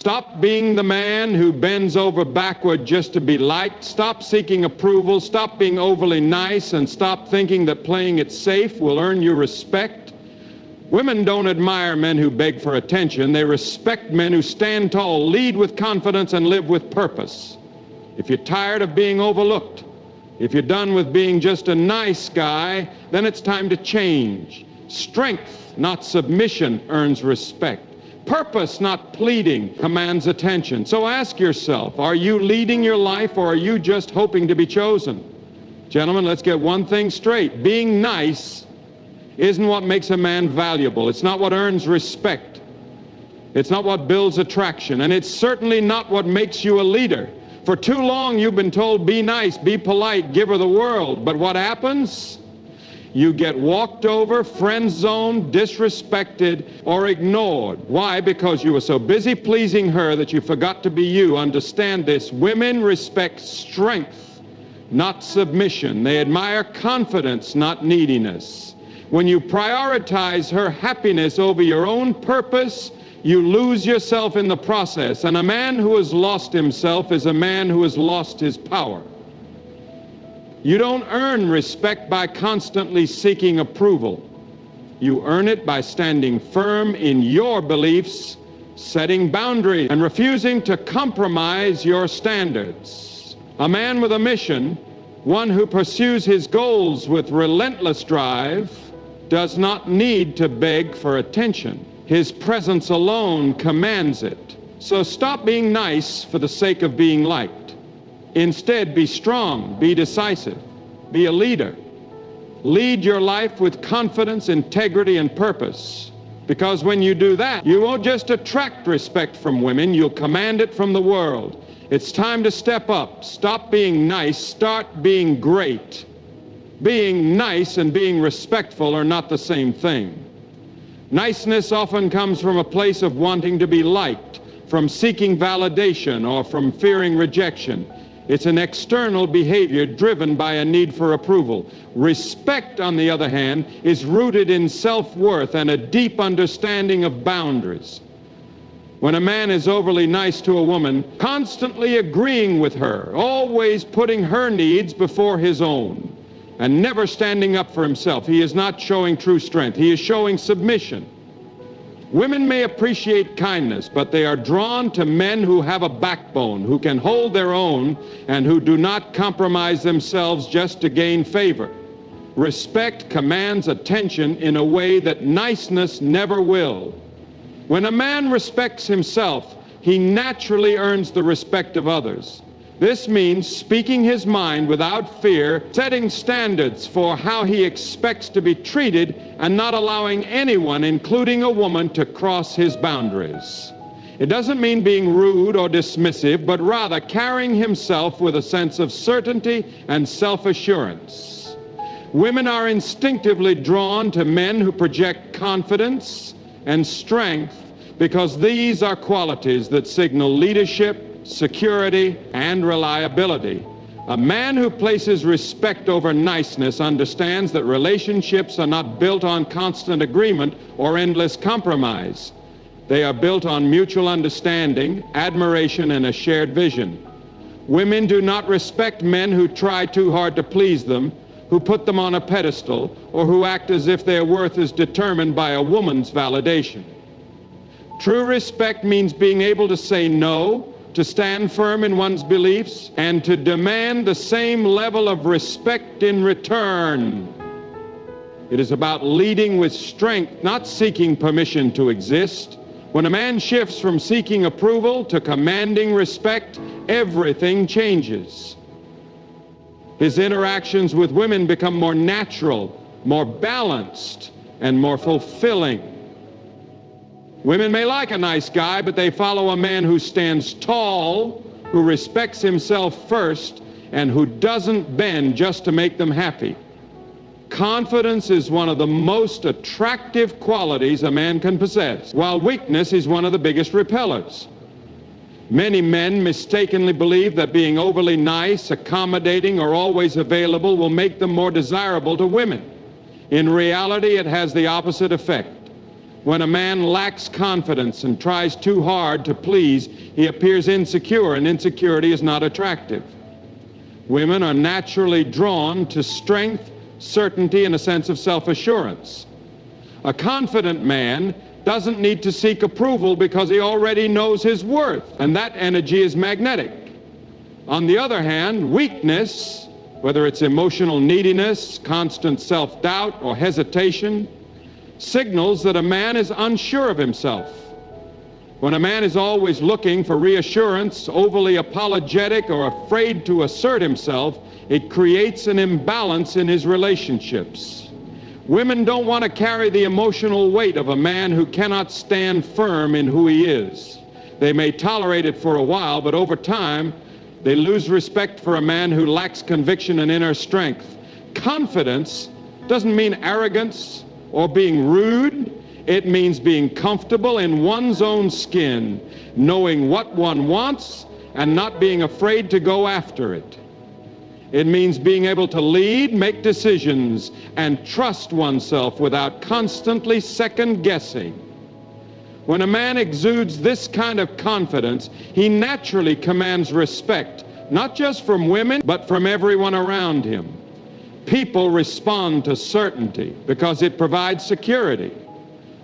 Stop being the man who bends over backward just to be liked. Stop seeking approval. Stop being overly nice, and stop thinking that playing it safe will earn you respect. Women don't admire men who beg for attention. They respect men who stand tall, lead with confidence, and live with purpose. If you're tired of being overlooked, if you're done with being just a nice guy, then it's time to change. Strength, not submission, earns respect. Purpose, not pleading, commands attention. So ask yourself, are you leading your life, or are you just hoping to be chosen? Gentlemen, let's get one thing straight. Being nice isn't what makes a man valuable. It's not what earns respect. It's not what builds attraction. And it's certainly not what makes you a leader. For too long you've been told, be nice, be polite, give her the world. But what happens? You get walked over, friend zoned, disrespected, or ignored. Why? Because you were so busy pleasing her that you forgot to be you. Understand this. Women respect strength, not submission. They admire confidence, not neediness. When you prioritize her happiness over your own purpose, you lose yourself in the process. And a man who has lost himself is a man who has lost his power. You don't earn respect by constantly seeking approval. You earn it by standing firm in your beliefs, setting boundaries, and refusing to compromise your standards. A man with a mission, one who pursues his goals with relentless drive, does not need to beg for attention. His presence alone commands it. So stop being nice for the sake of being liked. Instead, be strong, be decisive, be a leader. Lead your life with confidence, integrity, and purpose. Because when you do that, you won't just attract respect from women, you'll command it from the world. It's time to step up. Stop being nice, start being great. Being nice and being respectful are not the same thing. Niceness often comes from a place of wanting to be liked, from seeking validation, or from fearing rejection. It's an external behavior driven by a need for approval. Respect, on the other hand, is rooted in self-worth and a deep understanding of boundaries. When a man is overly nice to a woman, constantly agreeing with her, always putting her needs before his own, and never standing up for himself, he is not showing true strength. He is showing submission. Women may appreciate kindness, but they are drawn to men who have a backbone, who can hold their own, and who do not compromise themselves just to gain favor. Respect commands attention in a way that niceness never will. When a man respects himself, he naturally earns the respect of others. This means speaking his mind without fear, setting standards for how he expects to be treated, and not allowing anyone, including a woman, to cross his boundaries. It doesn't mean being rude or dismissive, but rather carrying himself with a sense of certainty and self-assurance. Women are instinctively drawn to men who project confidence and strength, because these are qualities that signal leadership, security, and reliability. A man who places respect over niceness understands that relationships are not built on constant agreement or endless compromise. They are built on mutual understanding, admiration, and a shared vision. Women do not respect men who try too hard to please them, who put them on a pedestal, or who act as if their worth is determined by a woman's validation. True respect means being able to say no, to stand firm in one's beliefs, and to demand the same level of respect in return. It is about leading with strength, not seeking permission to exist. When a man shifts from seeking approval to commanding respect, everything changes. His interactions with women become more natural, more balanced, and more fulfilling. Women may like a nice guy, but they follow a man who stands tall, who respects himself first, and who doesn't bend just to make them happy. Confidence is one of the most attractive qualities a man can possess, while weakness is one of the biggest repellers. Many men mistakenly believe that being overly nice, accommodating, or always available will make them more desirable to women. In reality, it has the opposite effect. When a man lacks confidence and tries too hard to please, he appears insecure, and insecurity is not attractive. Women are naturally drawn to strength, certainty, and a sense of self-assurance. A confident man doesn't need to seek approval because he already knows his worth, and that energy is magnetic. On the other hand, weakness, whether it's emotional neediness, constant self-doubt, or hesitation, signals that a man is unsure of himself. When a man is always looking for reassurance, overly apologetic, or afraid to assert himself, it creates an imbalance in his relationships. Women don't want to carry the emotional weight of a man who cannot stand firm in who he is. They may tolerate it for a while, but over time, they lose respect for a man who lacks conviction and inner strength. Confidence doesn't mean arrogance or being rude. It means being comfortable in one's own skin, knowing what one wants and not being afraid to go after it. It means being able to lead, make decisions, and trust oneself without constantly second-guessing. When a man exudes this kind of confidence, he naturally commands respect, not just from women, but from everyone around him. People respond to certainty because it provides security.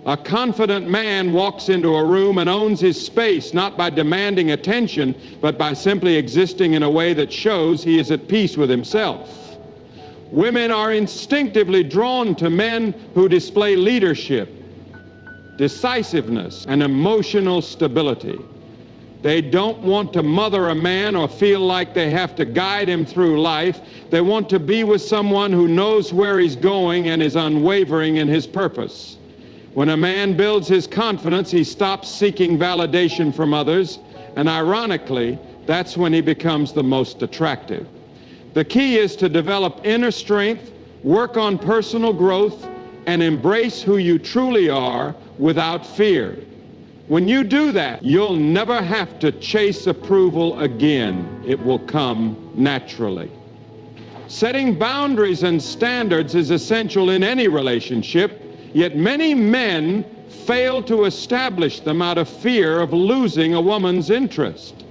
A confident man walks into a room and owns his space, not by demanding attention, but by simply existing in a way that shows he is at peace with himself. Women are instinctively drawn to men who display leadership, decisiveness, and emotional stability. They don't want to mother a man or feel like they have to guide him through life. They want to be with someone who knows where he's going and is unwavering in his purpose. When a man builds his confidence, he stops seeking validation from others, and ironically, that's when he becomes the most attractive. The key is to develop inner strength, work on personal growth, and embrace who you truly are without fear. When you do that, you'll never have to chase approval again. It will come naturally. Setting boundaries and standards is essential in any relationship, yet many men fail to establish them out of fear of losing a woman's interest.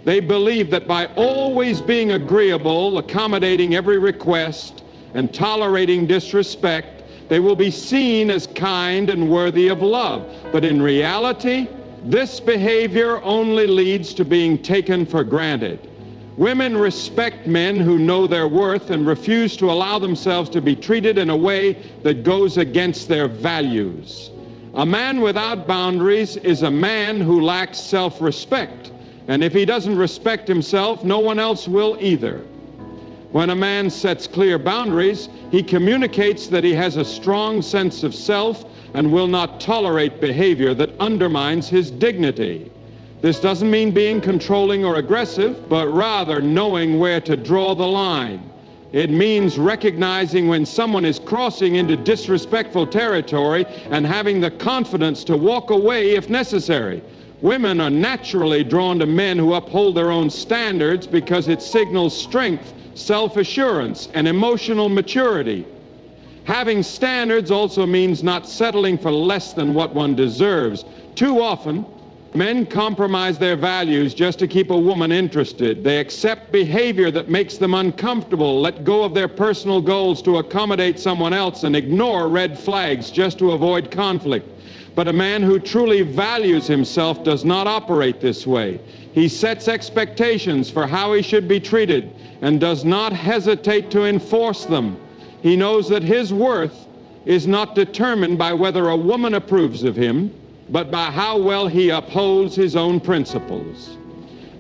They believe that by always being agreeable, accommodating every request, and tolerating disrespect, they will be seen as kind and worthy of love. But in reality, this behavior only leads to being taken for granted. Women respect men who know their worth and refuse to allow themselves to be treated in a way that goes against their values. A man without boundaries is a man who lacks self-respect, and if he doesn't respect himself, no one else will either. When a man sets clear boundaries, he communicates that he has a strong sense of self and will not tolerate behavior that undermines his dignity. This doesn't mean being controlling or aggressive, but rather knowing where to draw the line. It means recognizing when someone is crossing into disrespectful territory and having the confidence to walk away if necessary. Women are naturally drawn to men who uphold their own standards because it signals strength, self-assurance, and emotional maturity. Having standards also means not settling for less than what one deserves. Too often, men compromise their values just to keep a woman interested. They accept behavior that makes them uncomfortable, let go of their personal goals to accommodate someone else, and ignore red flags just to avoid conflict. But a man who truly values himself does not operate this way. He sets expectations for how he should be treated and does not hesitate to enforce them. He knows that his worth is not determined by whether a woman approves of him, but by how well he upholds his own principles.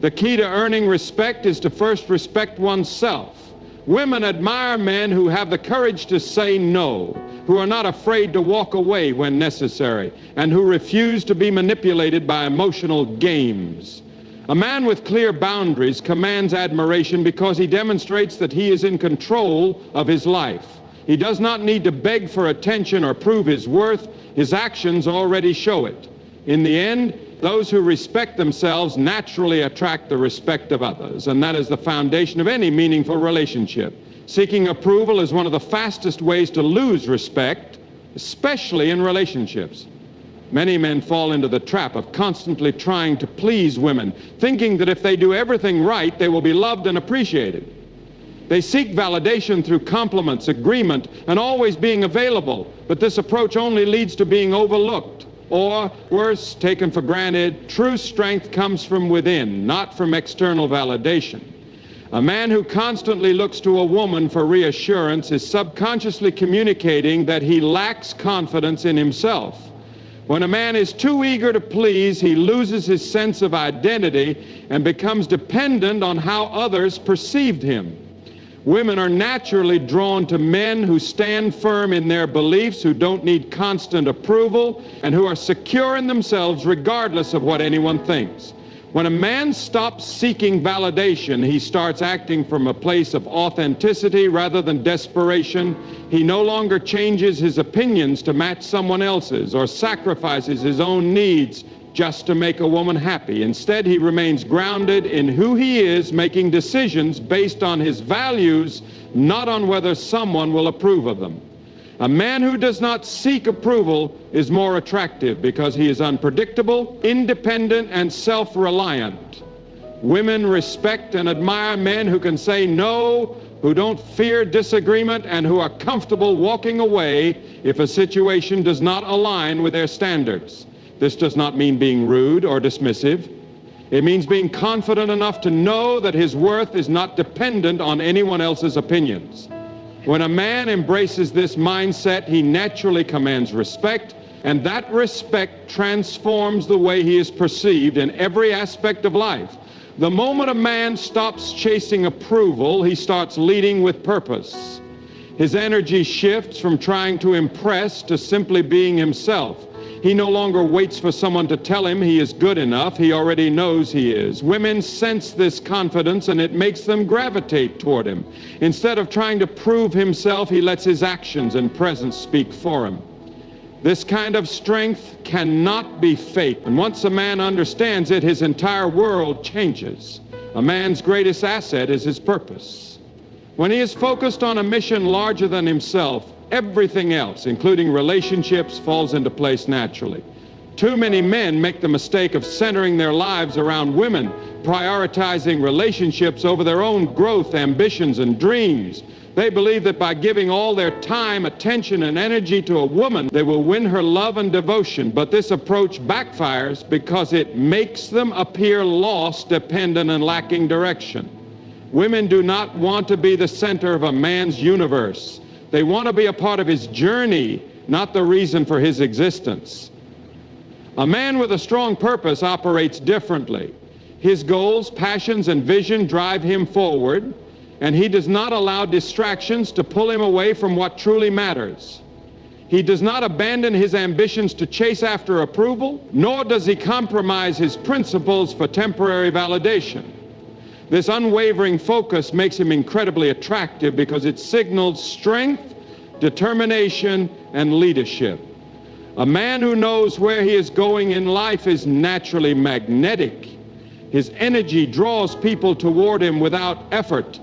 The key to earning respect is to first respect oneself. Women admire men who have the courage to say no, who are not afraid to walk away when necessary, and who refuse to be manipulated by emotional games. A man with clear boundaries commands admiration because he demonstrates that he is in control of his life. He does not need to beg for attention or prove his worth. His actions already show it. In the end, those who respect themselves naturally attract the respect of others, and that is the foundation of any meaningful relationship. Seeking approval is one of the fastest ways to lose respect, especially in relationships. Many men fall into the trap of constantly trying to please women, thinking that if they do everything right, they will be loved and appreciated. They seek validation through compliments, agreement, and always being available, but this approach only leads to being overlooked, or, worse, taken for granted. True strength comes from within, not from external validation. A man who constantly looks to a woman for reassurance is subconsciously communicating that he lacks confidence in himself. When a man is too eager to please, he loses his sense of identity and becomes dependent on how others perceived him. Women are naturally drawn to men who stand firm in their beliefs, who don't need constant approval, and who are secure in themselves regardless of what anyone thinks. When a man stops seeking validation, he starts acting from a place of authenticity rather than desperation. He no longer changes his opinions to match someone else's or sacrifices his own needs just to make a woman happy. Instead, he remains grounded in who he is, making decisions based on his values, not on whether someone will approve of them. A man who does not seek approval is more attractive because he is unpredictable, independent, and self-reliant. Women respect and admire men who can say no, who don't fear disagreement, and who are comfortable walking away if a situation does not align with their standards. This does not mean being rude or dismissive. It means being confident enough to know that his worth is not dependent on anyone else's opinions. When a man embraces this mindset, he naturally commands respect, and that respect transforms the way he is perceived in every aspect of life. The moment a man stops chasing approval, he starts leading with purpose. His energy shifts from trying to impress to simply being himself. He no longer waits for someone to tell him he is good enough. He already knows he is. Women sense this confidence, and it makes them gravitate toward him. Instead of trying to prove himself, he lets his actions and presence speak for him. This kind of strength cannot be faked. And once a man understands it, his entire world changes. A man's greatest asset is his purpose. When he is focused on a mission larger than himself, everything else, including relationships, falls into place naturally. Too many men make the mistake of centering their lives around women, prioritizing relationships over their own growth, ambitions, and dreams. They believe that by giving all their time, attention, and energy to a woman, they will win her love and devotion. But this approach backfires because it makes them appear lost, dependent, and lacking direction. Women do not want to be the center of a man's universe. They want to be a part of his journey, not the reason for his existence. A man with a strong purpose operates differently. His goals, passions, and vision drive him forward, and he does not allow distractions to pull him away from what truly matters. He does not abandon his ambitions to chase after approval, nor does he compromise his principles for temporary validation. This unwavering focus makes him incredibly attractive because it signals strength, determination, and leadership. A man who knows where he is going in life is naturally magnetic. His energy draws people toward him without effort.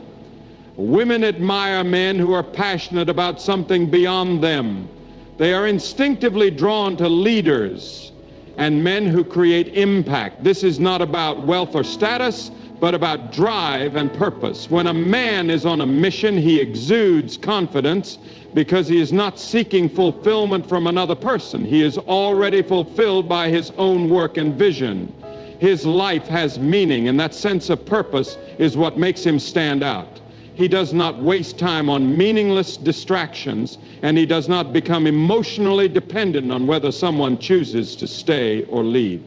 Women admire men who are passionate about something beyond them. They are instinctively drawn to leaders and men who create impact. This is not about wealth or status, but about drive and purpose. When a man is on a mission, he exudes confidence because he is not seeking fulfillment from another person. He is already fulfilled by his own work and vision. His life has meaning, and that sense of purpose is what makes him stand out. He does not waste time on meaningless distractions, and he does not become emotionally dependent on whether someone chooses to stay or leave.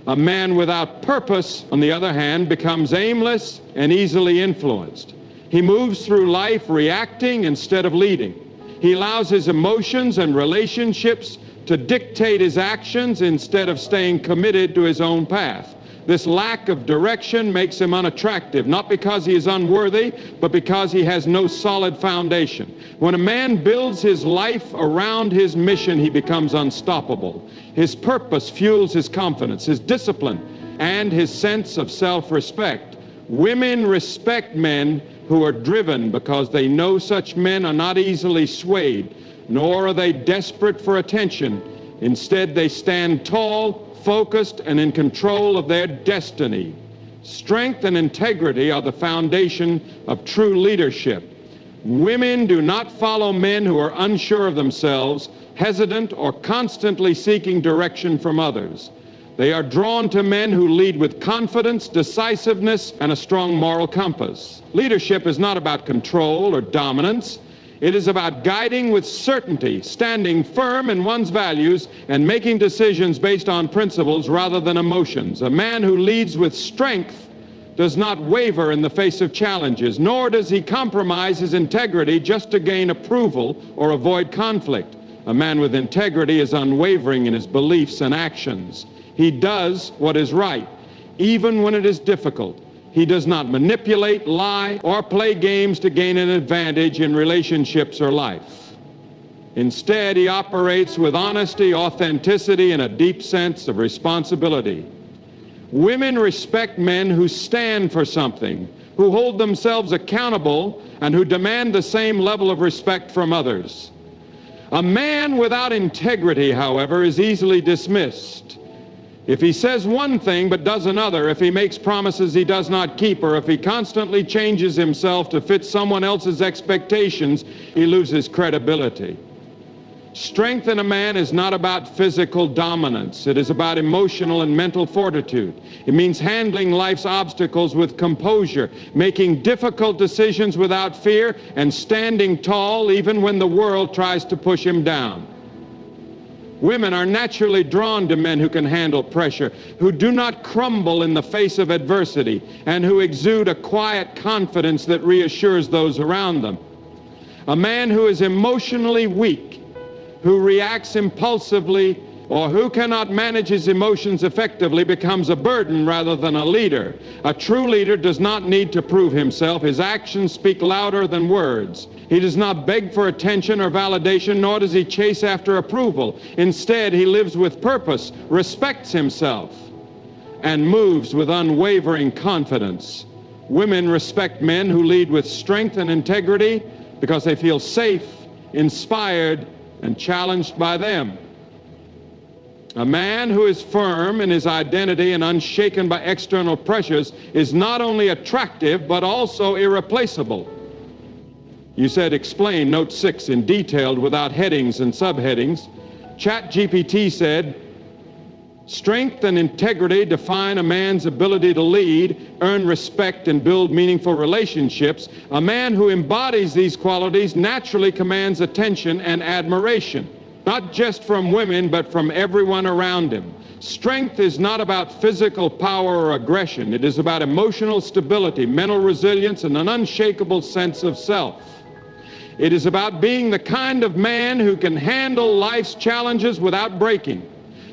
A man without purpose, on the other hand, becomes aimless and easily influenced. He moves through life reacting instead of leading. He allows his emotions and relationships to dictate his actions instead of staying committed to his own path. This lack of direction makes him unattractive, not because he is unworthy, but because he has no solid foundation. When a man builds his life around his mission, he becomes unstoppable. His purpose fuels his confidence, his discipline, and his sense of self-respect. Women respect men who are driven because they know such men are not easily swayed, nor are they desperate for attention. Instead, they stand tall, focused, and in control of their destiny. Strength and integrity are the foundation of true leadership. Women do not follow men who are unsure of themselves, hesitant, or constantly seeking direction from others. They are drawn to men who lead with confidence, decisiveness, and a strong moral compass. Leadership is not about control or dominance. It is about guiding with certainty, standing firm in one's values, and making decisions based on principles rather than emotions. A man who leads with strength does not waver in the face of challenges, nor does he compromise his integrity just to gain approval or avoid conflict. A man with integrity is unwavering in his beliefs and actions. He does what is right, even when it is difficult. He does not manipulate, lie, or play games to gain an advantage in relationships or life. Instead, he operates with honesty, authenticity, and a deep sense of responsibility. Women respect men who stand for something, who hold themselves accountable, and who demand the same level of respect from others. A man without integrity, however, is easily dismissed. If he says one thing but does another, if he makes promises he does not keep, or if he constantly changes himself to fit someone else's expectations, he loses credibility. Strength in a man is not about physical dominance. It is about emotional and mental fortitude. It means handling life's obstacles with composure, making difficult decisions without fear, and standing tall even when the world tries to push him down. Women are naturally drawn to men who can handle pressure, who do not crumble in the face of adversity, and who exude a quiet confidence that reassures those around them. A man who is emotionally weak, who reacts impulsively, or who cannot manage his emotions effectively becomes a burden rather than a leader. A true leader does not need to prove himself. His actions speak louder than words. He does not beg for attention or validation, nor does he chase after approval. Instead, he lives with purpose, respects himself, and moves with unwavering confidence. Women respect men who lead with strength and integrity because they feel safe, inspired, and challenged by them. A man who is firm in his identity and unshaken by external pressures is not only attractive, but also irreplaceable. You said explain note 6 in detail without headings and subheadings. ChatGPT said, strength and integrity define a man's ability to lead, earn respect, and build meaningful relationships. A man who embodies these qualities naturally commands attention and admiration, not just from women, but from everyone around him. Strength is not about physical power or aggression. It is about emotional stability, mental resilience, and an unshakable sense of self. It is about being the kind of man who can handle life's challenges without breaking,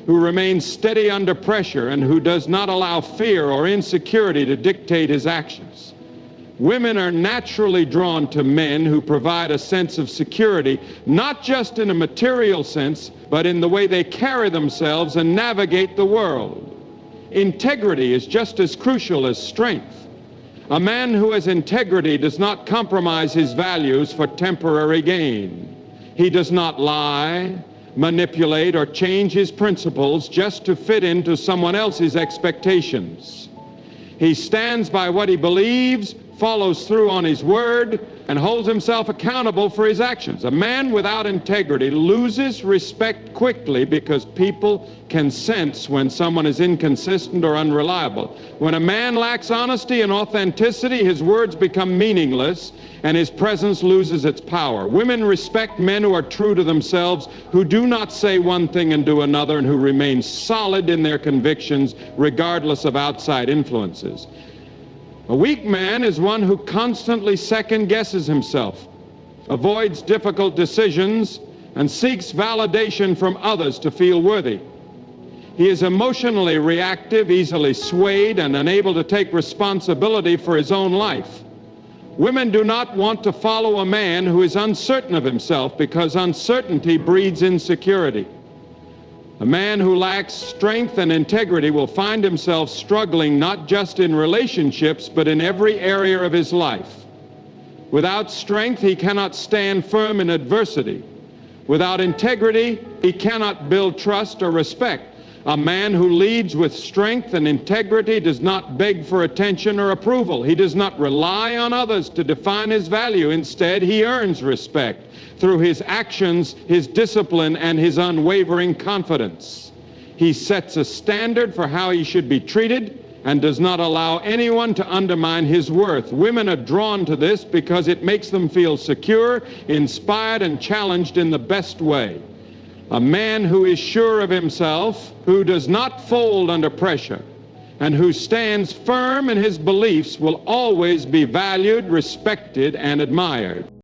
who remains steady under pressure, and who does not allow fear or insecurity to dictate his actions. Women are naturally drawn to men who provide a sense of security, not just in a material sense, but in the way they carry themselves and navigate the world. Integrity is just as crucial as strength. A man who has integrity does not compromise his values for temporary gain. He does not lie, manipulate, or change his principles just to fit into someone else's expectations. He stands by what he believes, follows through on his word, and holds himself accountable for his actions. A man without integrity loses respect quickly because people can sense when someone is inconsistent or unreliable. When a man lacks honesty and authenticity, his words become meaningless and his presence loses its power. Women respect men who are true to themselves, who do not say one thing and do another, and who remain solid in their convictions regardless of outside influences. A weak man is one who constantly second-guesses himself, avoids difficult decisions, and seeks validation from others to feel worthy. He is emotionally reactive, easily swayed, and unable to take responsibility for his own life. Women do not want to follow a man who is uncertain of himself because uncertainty breeds insecurity. A man who lacks strength and integrity will find himself struggling not just in relationships, but in every area of his life. Without strength, he cannot stand firm in adversity. Without integrity, he cannot build trust or respect. A man who leads with strength and integrity does not beg for attention or approval. He does not rely on others to define his value. Instead, he earns respect through his actions, his discipline, and his unwavering confidence. He sets a standard for how he should be treated and does not allow anyone to undermine his worth. Women are drawn to this because it makes them feel secure, inspired, and challenged in the best way. A man who is sure of himself, who does not fold under pressure, and who stands firm in his beliefs will always be valued, respected, and admired.